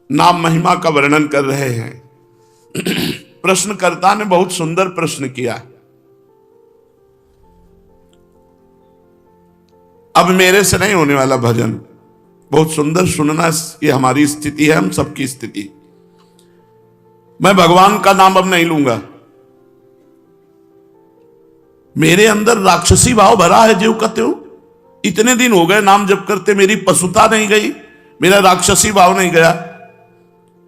नाम महिमा का वर्णन कर रहे हैं। प्रश्नकर्ता ने बहुत सुंदर प्रश्न किया। अब मेरे से नहीं होने वाला भजन, बहुत सुंदर सुनना, ये हमारी स्थिति है, हम सबकी स्थिति। मैं भगवान का नाम अब नहीं लूंगा। मेरे अंदर राक्षसी भाव भरा है, जो कहते हो इतने दिन हो गए नाम जप करते, मेरी पशुता नहीं गई, मेरा राक्षसी भाव नहीं गया।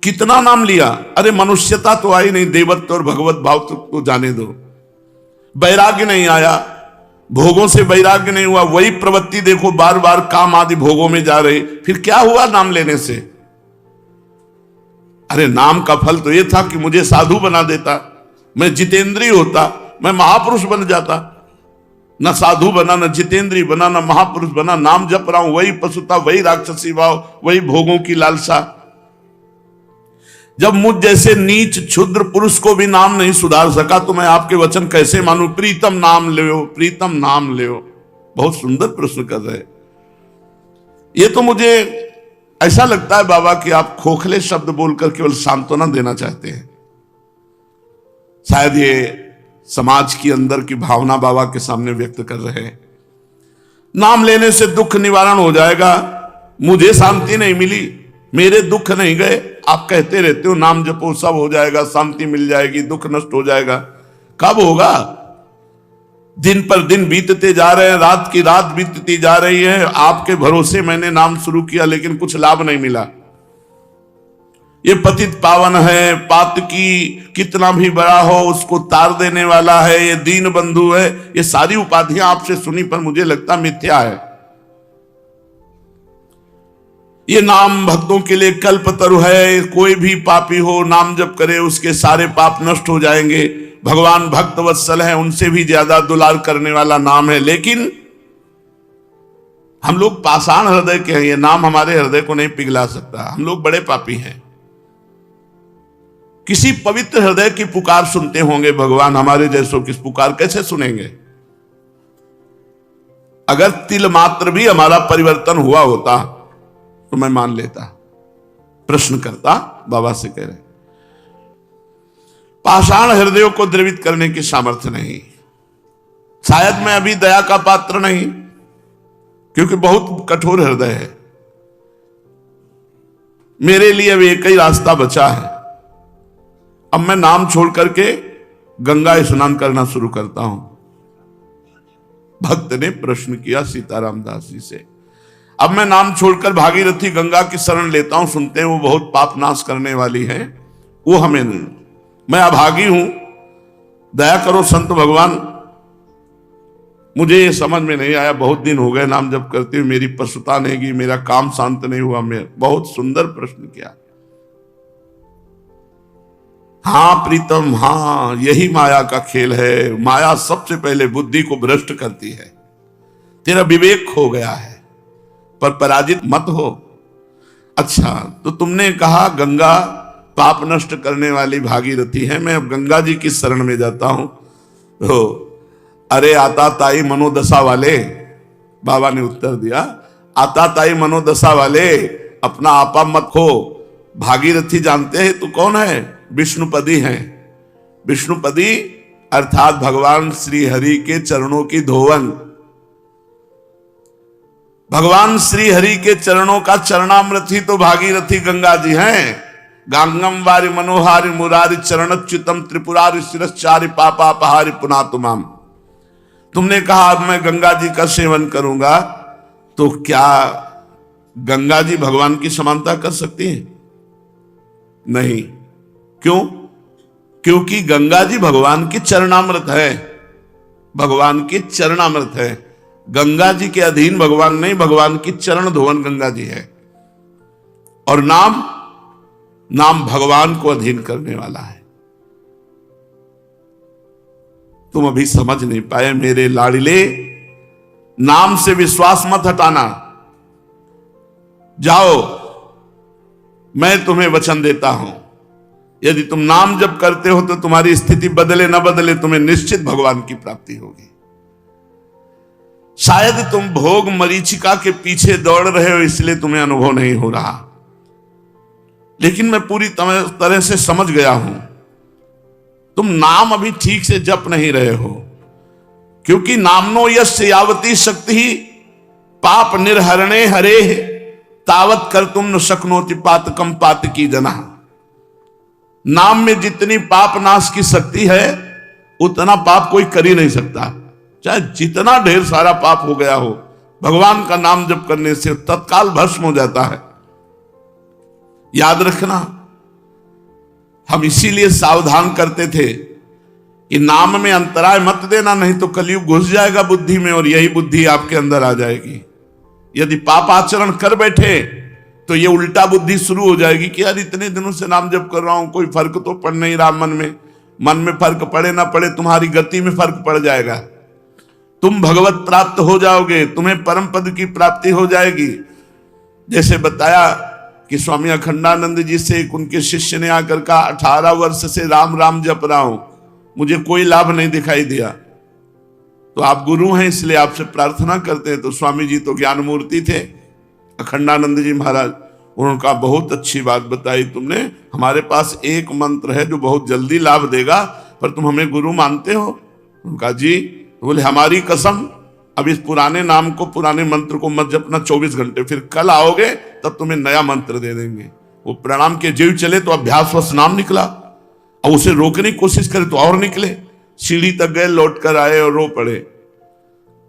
कितना नाम लिया, अरे मनुष्यता तो आई नहीं, देवत्व और भगवत भाव तो जाने दो। वैराग्य नहीं आया, भोगों से वैराग्य नहीं हुआ, वही प्रवृत्ति देखो बार बार काम आदि भोगों में जा रही। फिर क्या हुआ नाम लेने से? अरे नाम का फल तो यह था कि मुझे साधु बना देता, मैं जितेंद्रिय होता, मैं महापुरुष बन जाता। न साधु बना, न जितेंद्रिय बना, न महापुरुष बना। नाम जप रहा हूं, वही पशुता, वही राक्षसी भाव, वही भोगों की लालसा। जब मुझ जैसे नीच क्षुद्र पुरुष को भी नाम नहीं सुधार सका, तो मैं आपके वचन कैसे मानूं? प्रीतम नाम ले, प्रीतम नाम ले। बहुत सुंदर प्रश्न कर रहे। ये तो मुझे ऐसा लगता है बाबा कि आप खोखले शब्द बोलकर केवल सांत्वना देना चाहते हैं। शायद ये समाज की अंदर की भावना बाबा के सामने व्यक्त कर रहे हैं। नाम लेने से दुख निवारण हो जाएगा, मुझे शांति नहीं मिली, मेरे दुख नहीं गए। आप कहते रहते हो नाम जपो सब हो जाएगा, शांति मिल जाएगी, दुख नष्ट हो जाएगा। कब होगा? दिन पर दिन बीतते जा रहे हैं, रात की रात बीतती जा रही है। आपके भरोसे मैंने नाम शुरू किया, लेकिन कुछ लाभ नहीं मिला। ये पतित पावन है, पातकी कितना भी बड़ा हो उसको तार देने वाला है, ये दीन बंधु है, ये सारी उपाधियां आपसे सुनी पर मुझे लगता मिथ्या है। ये नाम भक्तों के लिए कल्पतरु है। कोई भी पापी हो नाम जप करे, उसके सारे पाप नष्ट हो जाएंगे। भगवान भक्त वत्सल है, उनसे भी ज्यादा दुलार करने वाला नाम है। लेकिन हम लोग पाषाण हृदय के हैं, ये नाम हमारे हृदय को नहीं पिघला सकता। हम लोग बड़े पापी हैं। किसी पवित्र हृदय की पुकार सुनते होंगे भगवान, हमारे जैसों की पुकार कैसे सुनेंगे? अगर तिल मात्र भी हमारा परिवर्तन हुआ होता तो मैं मान लेता। प्रश्न करता बाबा से कह रहे, पाषाण हृदयों को द्रवित करने की सामर्थ्य नहीं। शायद मैं अभी दया का पात्र नहीं, क्योंकि बहुत कठोर हृदय है। मेरे लिए अब एक ही रास्ता बचा है। अब मैं नाम छोड़ करके गंगा स्नान करना शुरू करता हूं। भक्त ने प्रश्न किया सीताराम दास जी से। अब मैं नाम छोड़कर भागीरथी गंगा की शरण लेता हूं। सुनते हैं वो बहुत पाप नाश करने वाली है, वो हमें नहीं। मैं अभागी हूं, दया करो संत भगवान। मुझे ये समझ में नहीं आया, बहुत दिन हो गए नाम जप करते हुए, मेरी पशुता नहीं गई, मेरा काम शांत नहीं हुआ। मैं बहुत सुंदर प्रश्न किया। हाँ प्रीतम, हाँ यही माया का खेल है। माया सबसे पहले बुद्धि को भ्रष्ट करती है। तेरा विवेक खो गया है, पर पराजित मत हो। अच्छा, तो तुमने कहा गंगा पाप नष्ट करने वाली भागीरथी है, मैं अब गंगा जी की शरण में जाता हूं। तो अरे आता ताई मनोदशा वाले, बाबा ने उत्तर दिया, आता ताई मनोदशा वाले, अपना आपा मत खो। भागीरथी जानते हैं तू कौन है? विष्णुपदी हैं। विष्णुपदी अर्थात भगवान श्री हरि के चरणों की धोवन। भगवान श्री हरि के चरणों का चरणामृत ही तो भागीरथी गंगा जी हैं। गांगम वारि मनोहारि मुरारि चरणच्युतम त्रिपुरारि शिरश्चारि पापापहारि पुनातुमाम। तुमने कहा अब मैं गंगा जी का सेवन करूंगा, तो क्या गंगा जी भगवान की समानता कर सकती हैं? नहीं। क्यों? क्योंकि गंगा जी भगवान की चरणामृत है, भगवान की चरणामृत है। गंगा जी के अधीन भगवान नहीं, भगवान की चरण धोवन गंगा जी है। और नाम, नाम भगवान को अधीन करने वाला है। तुम अभी समझ नहीं पाए मेरे लाडिले। नाम से विश्वास मत हटाना। जाओ, मैं तुम्हें वचन देता हूं, यदि तुम नाम जप करते हो तो तुम्हारी स्थिति बदले न बदले, तुम्हें निश्चित भगवान की प्राप्ति होगी। शायद तुम भोग मरीचिका के पीछे दौड़ रहे हो, इसलिए तुम्हें अनुभव नहीं हो रहा। लेकिन मैं पूरी तरह से समझ गया हूं, तुम नाम अभी ठीक से जप नहीं रहे हो, क्योंकि नामनो यस्य यावती शक्ति ही पाप निर्हरणे हरे तावत कर तुम न शक्नोति पातकम पातकी जना। नाम में जितनी पाप नाश की शक्ति है उतना पाप कोई कर ही नहीं सकता। चाहे जितना ढेर सारा पाप हो गया हो, भगवान का नाम जप करने से तत्काल भस्म हो जाता है। याद रखना, हम इसीलिए सावधान करते थे कि नाम में अंतराय मत देना, नहीं तो कलयुग घुस जाएगा बुद्धि में और यही बुद्धि आपके अंदर आ जाएगी। यदि पाप आचरण कर बैठे तो ये उल्टा बुद्धि शुरू हो जाएगी कि यार इतने दिनों से नाम जप कर रहा हूं, कोई फर्क तो पड़ नहीं रहा मन में फर्क पड़े ना पड़े, तुम्हारी गति में फर्क पड़ जाएगा, तुम भगवत प्राप्त हो जाओगे, तुम्हें परम पद की प्राप्ति हो जाएगी। जैसे बताया कि स्वामी अखंडानंद जी से उनके शिष्य ने आकर कहा 18 वर्ष से राम राम जप रहा हूं, मुझे कोई लाभ नहीं दिखाई दिया। तो आप गुरु हैं इसलिए आपसे प्रार्थना करते हैं। तो स्वामी जी तो ज्ञान मूर्ति थे, अखंडानंद जी महाराज, उनका बहुत अच्छी बात बताई तुमने, हमारे पास एक मंत्र है जो बहुत जल्दी लाभ देगा, पर तुम हमें गुरु मानते हो? उनका जी। बोले हमारी कसम, अब इस पुराने नाम को, पुराने मंत्र को मत जपना 24 घंटे, फिर कल आओगे तब तुम्हें नया मंत्र दे देंगे। वो प्रणाम के जीव चले तो अभ्यासवश नाम निकला, और उसे रोकने की कोशिश करे तो और निकले। सीढ़ी तक गए, लौट कर आए और रो पड़े।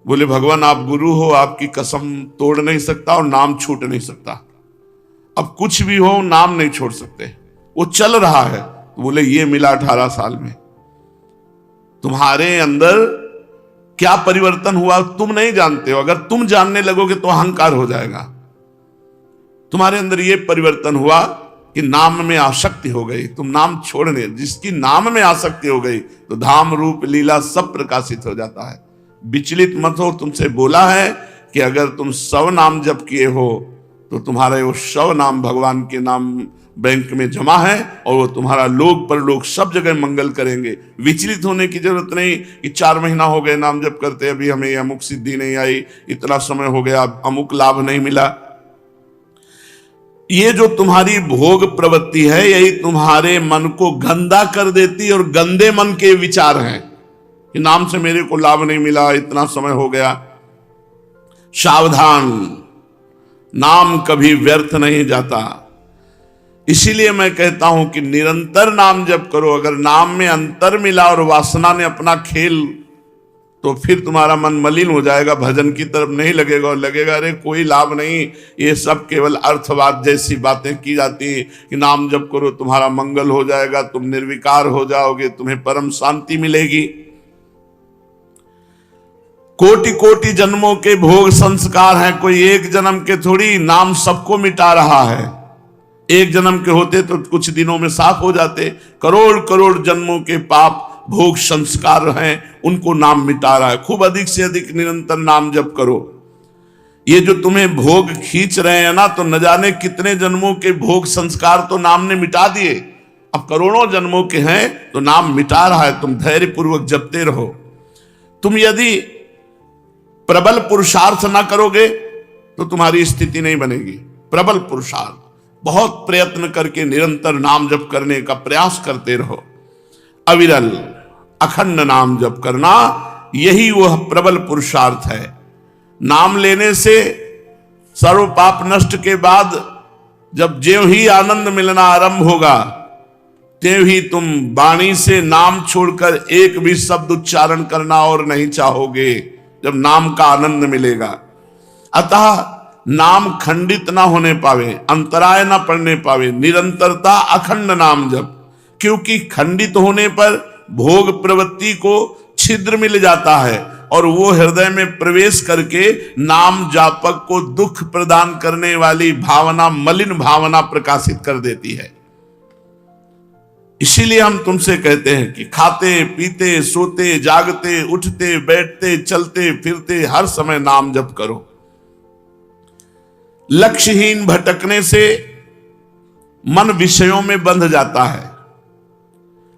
बोले भगवान आप गुरु हो, आपकी कसम तोड़ नहीं सकता और नाम छूट नहीं सकता, अब कुछ भी हो नाम नहीं छोड़ सकते। वो चल रहा है। तो बोले ये मिला 18 साल में, तुम्हारे अंदर क्या परिवर्तन हुआ तुम नहीं जानते हो। अगर तुम जानने लगोगे तो अहंकार हो जाएगा। तुम्हारे अंदर यह परिवर्तन हुआ कि नाम में आसक्ति हो गई, तुम नाम छोड़ने, जिसकी नाम में आसक्ति हो गई तो धाम रूप लीला सब प्रकाशित हो जाता है। विचलित मत हो, तुमसे बोला है कि अगर तुम 100 नाम जप किए हो तो तुम्हारे वो 100 नाम भगवान के नाम बैंक में जमा है और वो तुम्हारा लोक परलोक सब जगह मंगल करेंगे। विचलित होने की जरूरत नहीं कि 4 महीना हो गए नाम जप करते, अभी हमें अमुक सिद्धि नहीं आई, इतना समय हो गया, अमुक लाभ नहीं मिला। ये जो तुम्हारी भोग प्रवृत्ति है यही तुम्हारे मन को गंदा कर देती और गंदे मन के विचार हैं कि नाम से मेरे को लाभ नहीं मिला, इतना समय हो गया। सावधान, नाम कभी व्यर्थ नहीं जाता। इसीलिए मैं कहता हूं कि निरंतर नाम जप करो। अगर नाम में अंतर मिला और वासना ने अपना खेल, तो फिर तुम्हारा मन मलिन हो जाएगा, भजन की तरफ नहीं लगेगा और लगेगा अरे कोई लाभ नहीं, ये सब केवल अर्थवाद जैसी बातें की जाती हैं कि नाम जप करो तुम्हारा मंगल हो जाएगा, तुम निर्विकार हो जाओगे, तुम्हें परम शांति मिलेगी। कोटि कोटि जन्मों के भोग संस्कार हैं, कोई एक जन्म के थोड़ी। नाम सबको मिटा रहा है। एक जन्म के होते तो कुछ दिनों में साफ हो जाते, करोड़ करोड़ जन्मों के पाप भोग संस्कार हैं, उनको नाम मिटा रहा है। खूब अधिक से अधिक निरंतर नाम जप करो। ये जो तुम्हें भोग खींच रहे हैं ना, तो न जाने कितने जन्मों के भोग संस्कार तो नाम ने मिटा दिए, अब करोड़ों जन्मों के हैं तो नाम मिटा रहा है। तुम धैर्य पूर्वक जपते रहो। तुम यदि प्रबल पुरुषार्थ ना करोगे तो तुम्हारी स्थिति नहीं बनेगी। प्रबल पुरुषार्थ, बहुत प्रयत्न करके निरंतर नाम जप करने का प्रयास करते रहो। अविरल अखंड नाम जप करना, यही वह प्रबल पुरुषार्थ है। नाम लेने से सर्व पाप नष्ट के बाद जब ज्यों ही आनंद मिलना आरंभ होगा, त्यों ही तुम वाणी से नाम छोड़कर एक भी शब्द उच्चारण करना और नहीं चाहोगे, जब नाम का आनंद मिलेगा। अतः नाम खंडित ना होने पावे, अंतराय ना पड़ने पावे, निरंतरता अखंड नाम जप। क्योंकि खंडित होने पर भोग प्रवृत्ति को छिद्र मिल जाता है और वो हृदय में प्रवेश करके नाम जापक को दुख प्रदान करने वाली भावना, मलिन भावना प्रकाशित कर देती है। इसीलिए हम तुमसे कहते हैं कि खाते पीते सोते जागते उठते बैठते चलते फिरते हर समय नाम जप करो। लक्ष्यहीन भटकने से मन विषयों में बंध जाता है,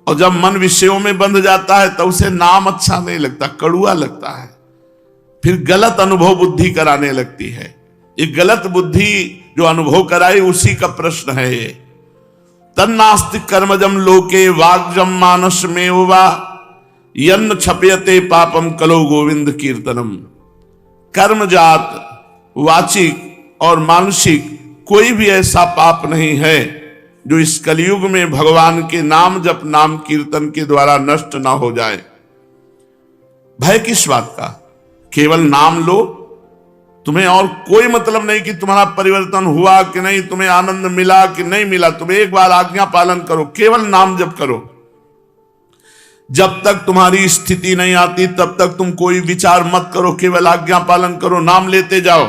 और जब मन विषयों में बंध जाता है तो उसे नाम अच्छा नहीं लगता, कड़ुआ लगता है, फिर गलत अनुभव बुद्धि कराने लगती है। ये गलत बुद्धि जो अनुभव कराई उसी का प्रश्न है ये। तन्नास्ति कर्मजम लोके वाग्जम मानस में वा यन्न छपयते पापम कलो गोविंद कीर्तनम। कर्मजात, वाचिक और मानसिक कोई भी ऐसा पाप नहीं है जो इस कलयुग में भगवान के नाम जप, नाम कीर्तन के द्वारा नष्ट ना हो जाए। भय किस बात का? केवल नाम लो, तुम्हें और कोई मतलब नहीं कि तुम्हारा परिवर्तन हुआ कि नहीं, तुम्हें आनंद मिला कि नहीं मिला। तुम्हें एक बार आज्ञा पालन करो, केवल नाम जप करो। जब तक तुम्हारी स्थिति नहीं आती तब तक तुम कोई विचार मत करो, केवल आज्ञा पालन करो, नाम लेते जाओ।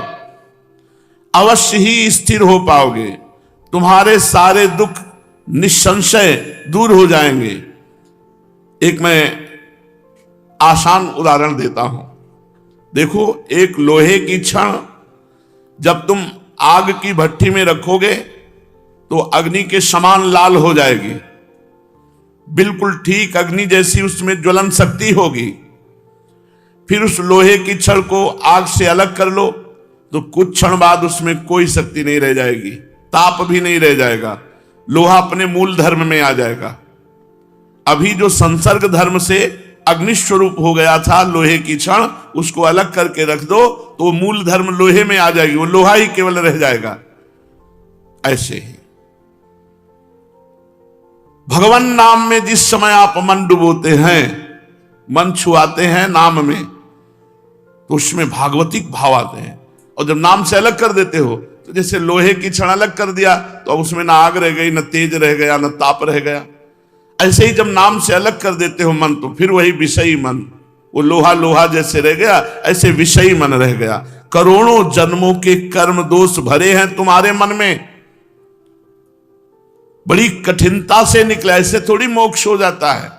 अवश्य ही स्थिर हो पाओगे, तुम्हारे सारे दुख निसंशय दूर हो जाएंगे। एक मैं आसान उदाहरण देता हूं। देखो, एक लोहे की छड़ जब तुम आग की भट्टी में रखोगे तो अग्नि के समान लाल हो जाएगी, बिल्कुल ठीक अग्नि जैसी उसमें ज्वलन शक्ति होगी। फिर उस लोहे की छड़ को आग से अलग कर लो तो कुछ क्षण बाद उसमें कोई शक्ति नहीं रह जाएगी, ताप भी नहीं रह जाएगा, लोहा अपने मूल धर्म में आ जाएगा। अभी जो संसर्ग धर्म से अग्नि स्वरूप हो गया था लोहे की छड़, उसको अलग करके रख दो तो मूल धर्म लोहे में आ जाएगी, वो लोहा ही केवल रह जाएगा। ऐसे ही भगवान नाम में जिस समय आप मन डुबोते हैं, मन छुआते हैं नाम में, तो उसमें भागवतिक भाव आते हैं। और जब नाम से अलग कर देते हो तो जैसे लोहे की छड़ अलग कर दिया तो उसमें ना आग रह गई, न तेज रह गया, न ताप रह गया। ऐसे ही जब नाम से अलग कर देते हो मन, तो फिर वही विषयी मन, वो लोहा लोहा जैसे रह गया, ऐसे विषयी मन रह गया। करोड़ों जन्मों के कर्म दोष भरे हैं तुम्हारे मन में, बड़ी कठिनता से निकला, ऐसे थोड़ी मोक्ष हो जाता है।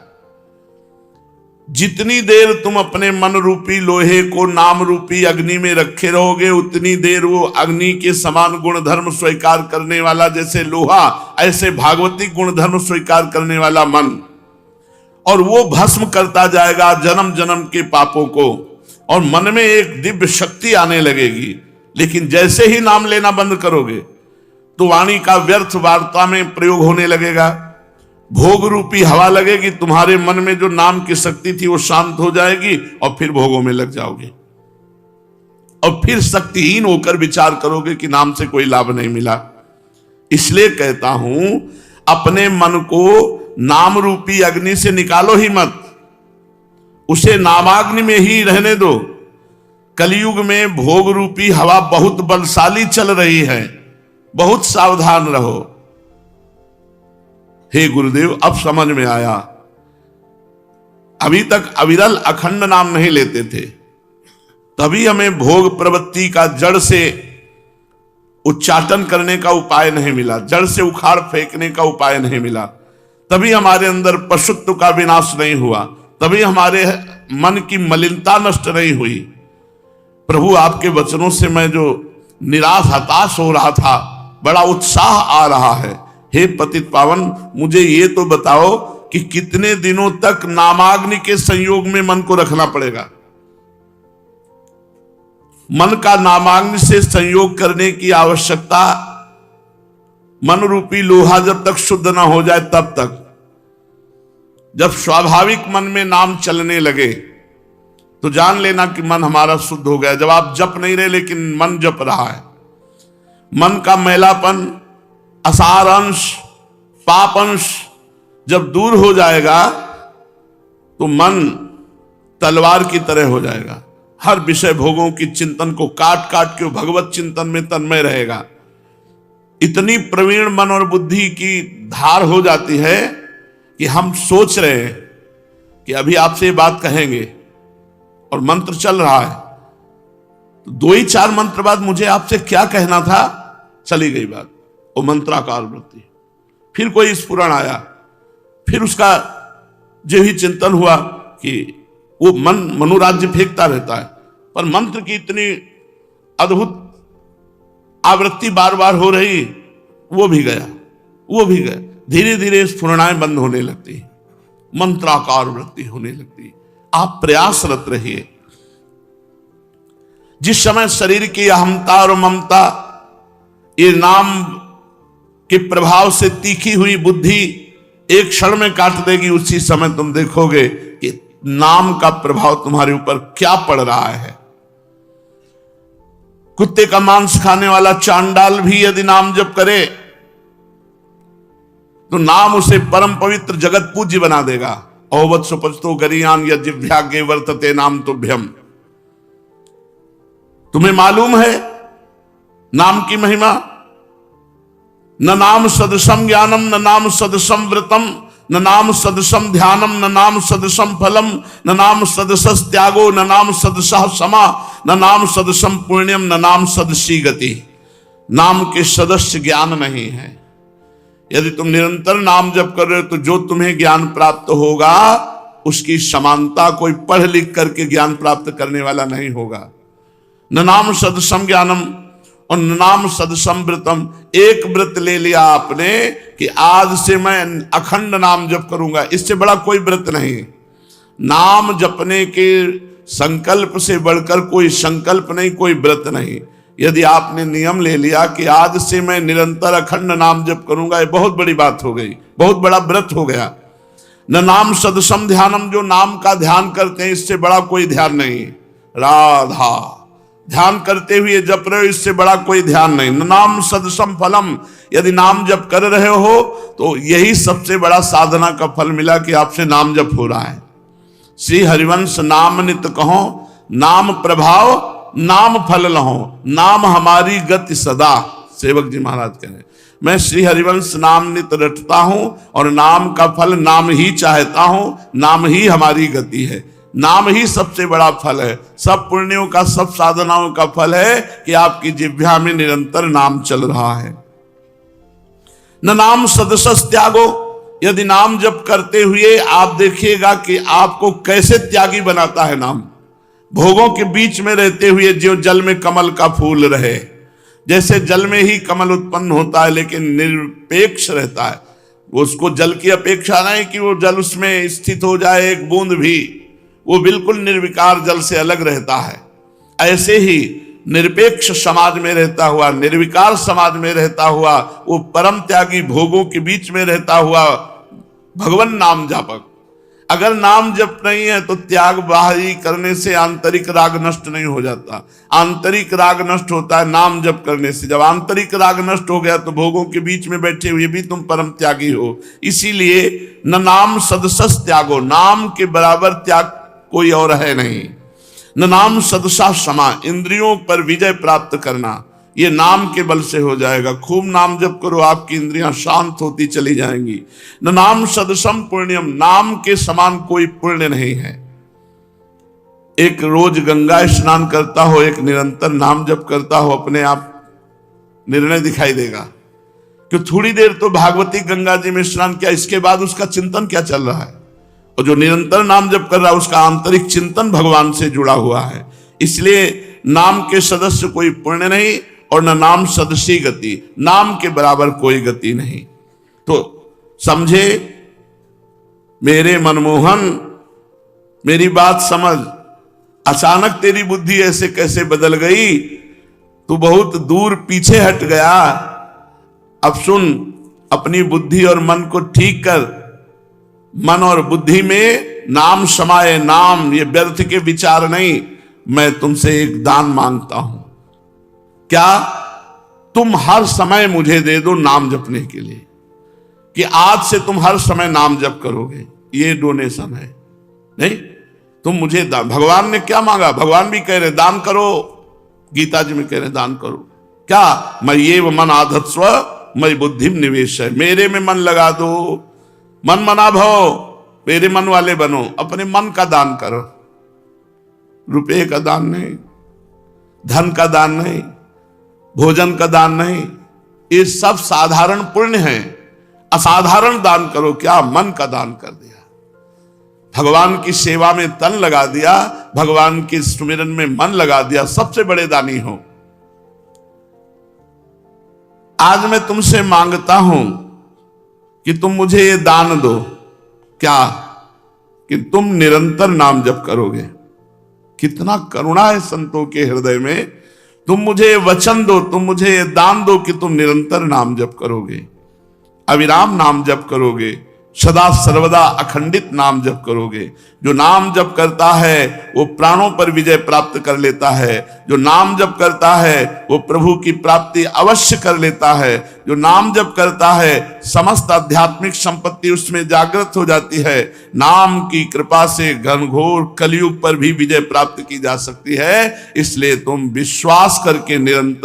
जितनी देर तुम अपने मन रूपी लोहे को नाम रूपी अग्नि में रखे रहोगे, उतनी देर वो अग्नि के समान गुणधर्म स्वीकार करने वाला जैसे लोहा, ऐसे भागवतिक गुणधर्म स्वीकार करने वाला मन, और वो भस्म करता जाएगा जन्म जन्म के पापों को, और मन में एक दिव्य शक्ति आने लगेगी। लेकिन जैसे ही नाम लेना बंद करोगे तो वाणी का व्यर्थ वार्ता में प्रयोग होने लगेगा, भोग रूपी हवा लगेगी, तुम्हारे मन में जो नाम की शक्ति थी वो शांत हो जाएगी और फिर भोगों में लग जाओगे। और फिर शक्तिहीन होकर विचार करोगे कि नाम से कोई लाभ नहीं मिला। इसलिए कहता हूं, अपने मन को नाम रूपी अग्नि से निकालो ही मत, उसे नामाग्नि में ही रहने दो। कलयुग में भोग रूपी हवा बहुत बलशाली चल रही है, बहुत सावधान रहो। हे गुरुदेव, अब समझ में आया। अभी तक अविरल अखंड नाम नहीं लेते थे, तभी हमें भोग प्रवृत्ति का जड़ से उच्चाटन करने का उपाय नहीं मिला, जड़ से उखाड़ फेंकने का उपाय नहीं मिला, तभी हमारे अंदर पशुत्व का विनाश नहीं हुआ, तभी हमारे मन की मलिनता नष्ट नहीं हुई। प्रभु, आपके वचनों से मैं जो निराश हताश हो रहा था, बड़ा उत्साह आ रहा है। हे पतित पावन, मुझे ये तो बताओ कि कितने दिनों तक नामाग्नि के संयोग में मन को रखना पड़ेगा। मन का नामाग्नि से संयोग करने की आवश्यकता, मन रूपी लोहा जब तक शुद्ध ना हो जाए तब तक। जब स्वाभाविक मन में नाम चलने लगे तो जान लेना कि मन हमारा शुद्ध हो गया। जब आप जप नहीं रहे लेकिन मन जप रहा है, मन का मैलापन, असार अंश, पाप अंश जब दूर हो जाएगा तो मन तलवार की तरह हो जाएगा। हर विषय भोगों की चिंतन को काट काट के भगवत चिंतन में तन्मय रहेगा। इतनी प्रवीण मन और बुद्धि की धार हो जाती है कि हम सोच रहे हैं कि अभी आपसे ये बात कहेंगे और मंत्र चल रहा है, तो 2 ही 4 मंत्र बाद मुझे आपसे क्या कहना था, चली गई बात। वो मंत्राकार वृत्ति। फिर कोई स्फुरण आया, फिर उसका जो ही चिंतन हुआ कि वो मन मनोराज्य फेंकता रहता है, पर मंत्र की इतनी अद्भुत आवृत्ति बार बार हो रही, वो भी गया, वो भी गया। धीरे धीरे स्फुरणाएं बंद होने लगती, मंत्राकार वृत्ति होने लगती। आप प्रयासरत रहिए। जिस समय शरीर की अहमता और ममता, ये नाम के प्रभाव से तीखी हुई बुद्धि एक क्षण में काट देगी, उसी समय तुम देखोगे कि नाम का प्रभाव तुम्हारे ऊपर क्या पड़ रहा है। कुत्ते का मांस खाने वाला चांडाल भी यदि नाम जप करे तो नाम उसे परम पवित्र जगत पूज्य बना देगा। औवत सुपचतो गरियान या जिह्वाग्रे वर्तते नाम तुभ्यम। तुम्हें मालूम है नाम की महिमा? न नाम सदृशम ज्ञानम, न नाम सदृशम व्रतम, न नाम सदृशम ध्यानम, न नाम सदृशम फलम, न नाम सदृशस त्यागो, न नाम सदृशः क्षमा, न नाम सदृशम पुण्यम, न नाम सदृशी गति। नाम के सदस्य ज्ञान नहीं है। यदि तुम निरंतर नाम जप कर रहे हो तो जो तुम्हें ज्ञान प्राप्त होगा उसकी समानता कोई पढ़ लिख करके ज्ञान प्राप्त करने वाला नहीं होगा। न नाम सदृशम ज्ञानम और न नाम सदृशम व्रतम। एक व्रत ले लिया आपने कि आज से मैं अखंड नाम जप करूंगा, इससे बड़ा कोई व्रत नहीं। नाम जपने के संकल्प से बढ़कर कोई संकल्प नहीं, कोई व्रत नहीं। यदि आपने नियम ले लिया कि आज से मैं निरंतर अखंड नाम जप करूंगा, ये बहुत बड़ी बात हो गई, बहुत बड़ा व्रत हो गया। न नाम सदृशम ध्यानम, जो नाम का ध्यान करते हैं इससे बड़ा कोई ध्यान नहीं। राधा ध्यान करते हुए जप रहे हो, इससे बड़ा कोई ध्यान नहीं। न नाम सदृशम फलम, यदि नाम जप कर रहे हो तो यही सबसे बड़ा साधना का फल मिला कि आपसे नाम जप हो रहा है। श्री हरिवंश नाम नित कहो, नाम प्रभाव नाम फल लहो, नाम हमारी गति सदा। सेवक जी महाराज कह रहे, मैं श्री हरिवंश नाम नित रटता हूं और नाम का फल नाम ही चाहता हूं, नाम ही हमारी गति है। नाम ही सबसे बड़ा फल है। सब पुण्यों का, सब साधनाओं का फल है कि आपकी जिह्वा में निरंतर नाम चल रहा है। न नाम सदृशस त्यागो, यदि नाम जप करते हुए आप देखिएगा कि आपको कैसे त्यागी बनाता है नाम। भोगों के बीच में रहते हुए जो जल में कमल का फूल रहे, जैसे जल में ही कमल उत्पन्न होता है लेकिन निरपेक्ष रहता है, उसको जल की अपेक्षा नहीं कि वो जल उसमें स्थित हो जाए एक बूंद भी, वो बिल्कुल निर्विकार जल से अलग रहता है। ऐसे ही निरपेक्ष समाज में रहता हुआ, निर्विकार समाज में रहता हुआ, वो परम त्यागी भोगों के बीच में रहता हुआ भगवान नाम जापक। अगर नाम जप नहीं है तो त्याग बाहरी करने से आंतरिक राग नष्ट नहीं हो जाता। आंतरिक राग नष्ट होता है नाम जप करने से। जब आंतरिक राग नष्ट हो गया तो भोगों के बीच में बैठे हुए भी तुम परम त्यागी हो। इसीलिए न नाम सदृशस त्यागो, नाम के बराबर त्याग कोई और है नहीं। न नाम सदृशा क्षमा, इंद्रियों पर विजय प्राप्त करना ये नाम के बल से हो जाएगा। खूब नाम जप करो, आपकी इंद्रियां शांत होती चली जाएंगी। न नाम सदृशम पुण्यम, नाम के समान कोई पुण्य नहीं है। एक रोज गंगा स्नान करता हो, एक निरंतर नाम जप करता हो, अपने आप निर्णय दिखाई देगा कि थोड़ी देर तो भागवती गंगा जी में स्नान किया, इसके बाद उसका चिंतन क्या चल रहा है। और जो निरंतर नाम जप कर रहा है उसका आंतरिक चिंतन भगवान से जुड़ा हुआ है। इसलिए नाम के सदस्य कोई पुण्य नहीं और न नाम सदृशी गति, नाम के बराबर कोई गति नहीं। तो समझे मेरे मनमोहन, मेरी बात समझ। अचानक तेरी बुद्धि ऐसे कैसे बदल गई, तू बहुत दूर पीछे हट गया। अब सुन, अपनी बुद्धि और मन को ठीक कर। मन और बुद्धि में नाम समाये, नाम ये व्यर्थ के विचार नहीं। मैं तुमसे एक दान मांगता हूं। क्या? तुम हर समय मुझे दे दो नाम जपने के लिए, कि आज से तुम हर समय नाम जप करोगे। ये डोनेशन है नहीं, तुम मुझे भगवान ने क्या मांगा? भगवान भी कह रहे दान करो, गीता जी में कह रहे दान करो। क्या? मैं ये मन आधत्स्व मई बुद्धि निवेश है, मेरे में मन लगा दो। मन मना भव, मेरे मन वाले बनो। अपने मन का दान करो, रुपये का दान नहीं, धन का दान नहीं, भोजन का दान नहीं। ये सब साधारण पुण्य है। असाधारण दान करो। क्या? मन का दान कर दिया, भगवान की सेवा में तन लगा दिया, भगवान के सुमिरन में मन लगा दिया। सबसे बड़े दानी हो। आज मैं तुमसे मांगता हूं कि तुम मुझे ये दान दो। क्या? कि तुम निरंतर नाम जप करोगे। कितना करुणा है संतों के हृदय में। तुम मुझे वचन दो, तुम मुझे ये दान दो कि तुम निरंतर नाम जप करोगे। अविराम नाम जप करोगे, सदा सर्वदा अखंडित नाम जप करोगे। जो नाम जप करता है वो प्राणों पर विजय प्राप्त कर लेता है। जो नाम जप करता है वो प्रभु की प्राप्ति अवश्य कर लेता है। जो नाम जप करता है समस्त आध्यात्मिक संपत्ति उसमें जागृत हो जाती है। नाम की कृपा से घनघोर कलयुग पर भी विजय प्राप्त की जा सकती है। इसलिए तुम विश्वास करके निरंतर